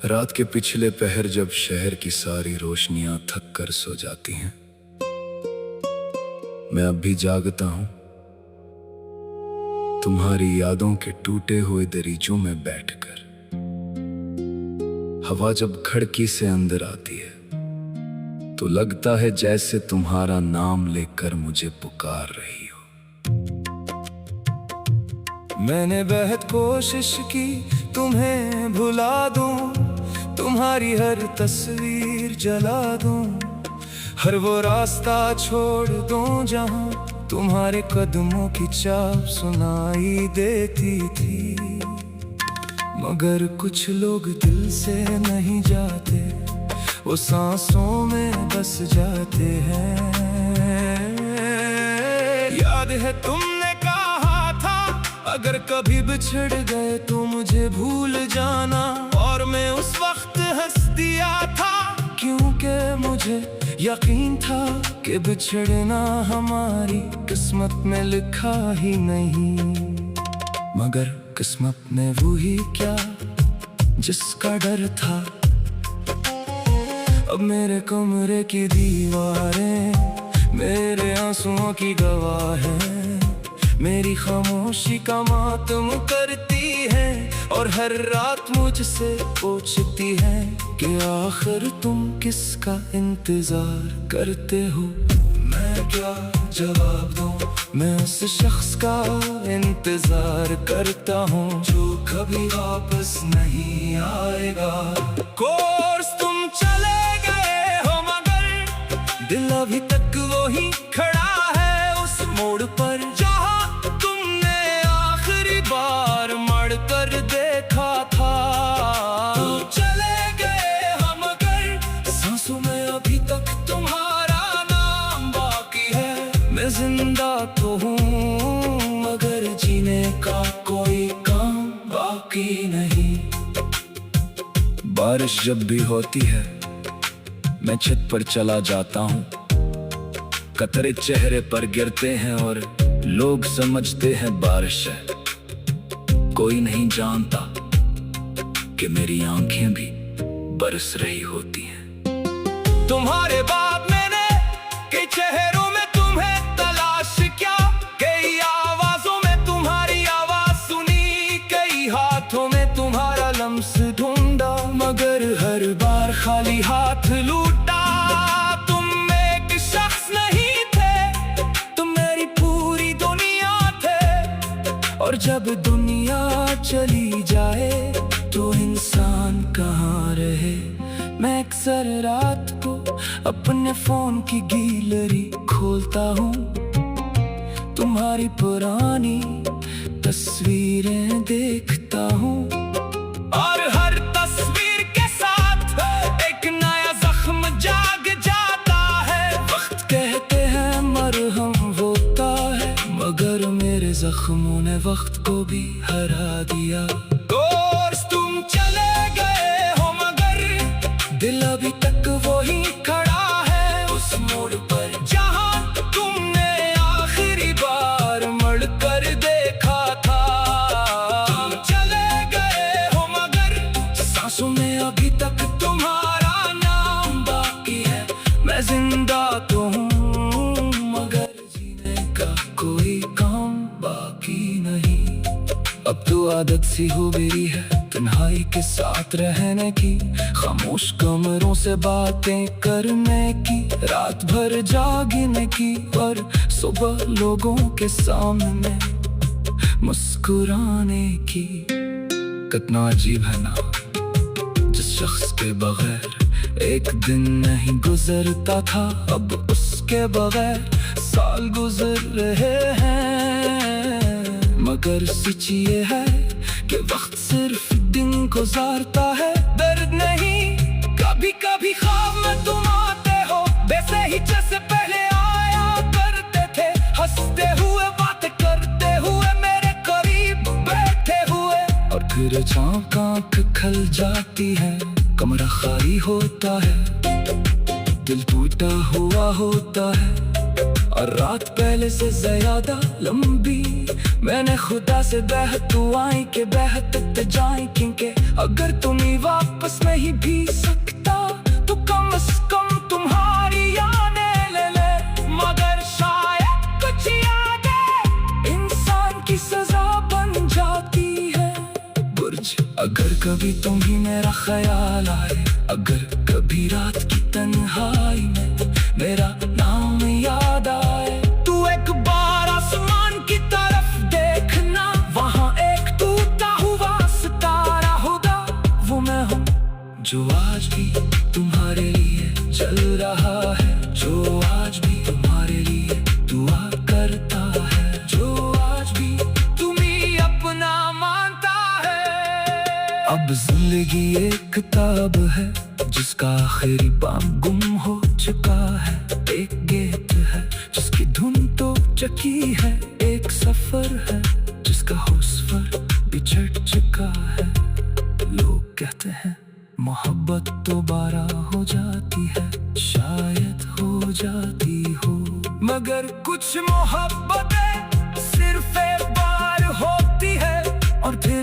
रात के पिछले पहर जब शहर की सारी रोशनियां थक कर सो जाती हैं, मैं अब भी जागता हूं तुम्हारी यादों के टूटे हुए दरीचों में बैठकर। हवा जब खिड़की से अंदर आती है तो लगता है जैसे तुम्हारा नाम लेकर मुझे पुकार रही हो। मैंने बेहद कोशिश की तुम्हें भुला दूं, तुम्हारी हर तस्वीर जला दूं, हर वो रास्ता छोड़ दूं जहां तुम्हारे कदमों की चाप सुनाई देती थी। मगर कुछ लोग दिल से नहीं जाते, वो सांसों में बस जाते हैं। याद है तुमने कहा था अगर कभी बिछड़ गए तो मुझे भूल जाना, और मैं उस वक्त हंस दिया था क्योंकि मुझे यकीन था कि बिछड़ना हमारी किस्मत में लिखा ही नहीं। मगर किस्मत ने वो ही क्या जिसका डर था। अब मेरे कमरे की दीवारें मेरे आंसुओं की गवाह है, मेरी खामोशी का मातम करती है, और हर रात मुझसे पूछती है कि आखिर तुम किसका इंतजार करते हो। मैं क्या जवाब दूं, मैं उस शख्स का इंतजार करता हूँ जो कभी वापस नहीं आएगा। कोर्स तुम चले गए हो मगर दिल अभी तक वो ही खड़ा है उस मोड़ पर जहाँ तुमने आखिरी बार मड़ कर देखा था। तुम चले गए हो मगर सांसों में अभी तक तुम्हारा नाम बाकी है। मैं जिंदा तो हूँ मगर जीने का कोई काम बाकी नहीं। बारिश जब भी होती है मैं छत पर चला जाता हूँ, कतरे चेहरे पर गिरते हैं और लोग समझते हैं बारिश है। कोई नहीं जानता कि मेरी आंखें भी बरस रही होती हैं। तुम्हारे बाद मैंने कई चेहरों में तुम्हें तलाश किया, कई आवाजों में तुम्हारी आवाज सुनी, कई हाथों में तुम्हारा लम्स ढूंढा, मगर हर बार खाली हाथ लूटा। तुम एक शख्स नहीं थे, तुम मेरी पूरी दुनिया थे, और जब दुनिया चली जाए तो इंसान कहाँ रहे। मैं अक्सर रात को अपने फोन की गैलरी खोलता हूँ, तुम्हारी पुरानी तस्वीरें देखता हूँ, और हर तस्वीर के साथ एक नया जख्म जाग जाता है। वक्त कहते हैं मरहम होता है, मगर मेरे जख्मों ने वक्त को भी हरा दिया। दोस्त तुम चले गए हो मगर दिल अभी तक वो ही खड़ा है उस मोड़ पर जहाँ तुमने आखिरी बार मड़ कर देखा था। तुम चले गए हो मगर सांसों में अभी तक तुम्हारा नाम बाकी है। मैं जिंदा तो हूँ मगर जीने का कोई काम बाकी नहीं। अब तो आदत सी हो गई है तन्हाई के साथ रहने की, खामोश कमरों से बातें करने की, रात भर जागने की, और सुबह लोगों के सामने मुस्कुराने की। कितना अजीब है ना, जिस शख्स के बगैर एक दिन नहीं गुजरता था, अब उसके बगैर साल गुजर रहे हैं। मगर सच ये है कि वक्त सिर्फ दिन गुजारता है, दर्द नहीं। कभी कभी ख्वाब में तुम आते हो वैसे ही जैसे पहले आया करते थे, हंसते हुए बातें करते हुए मेरे करीब बैठे हुए, और फिर अचानक आँख खल जाती है, कमरा खाली होता है, दिल टूटा हुआ होता है, और रात पहले से ज्यादा लंबी। मैंने खुदा से बेहद दुआएं के बेहद जाए, क्योंकि अगर तुम ही वापस नहीं भी सकता तो कम से कम तुम्हारी यादें ले ले। मगर शायद कुछ यादें इंसान की सजा बन जाती है। बुर्ज, अगर कभी तुम ही मेरा ख्याल आए, अगर कभी रात की तन्हाई में मेरा नाम याद आए, तू एक बार आसमान की तरफ देखना, वहाँ एक टूटा हुआ सितारा होगा। वो मैं हूँ जो आज भी तुम्हारे लिए चल रहा है, जो आज भी तुम्हारे लिए दुआ करता है, जो आज भी तुम्हें अपना मानता है। अब जिंदगी एक किताब है जिसका आखिरी पाम गुम हो चुका है। एक गीत है जिसकी धुन तो चकी है, एक सफर है जिसका हुस्वर बिछड़ चुका है। लोग कहते हैं मोहब्बत दोबारा हो जाती है, शायद हो जाती हो, मगर कुछ मोहब्बतें सिर्फ एक बार होती है और फिर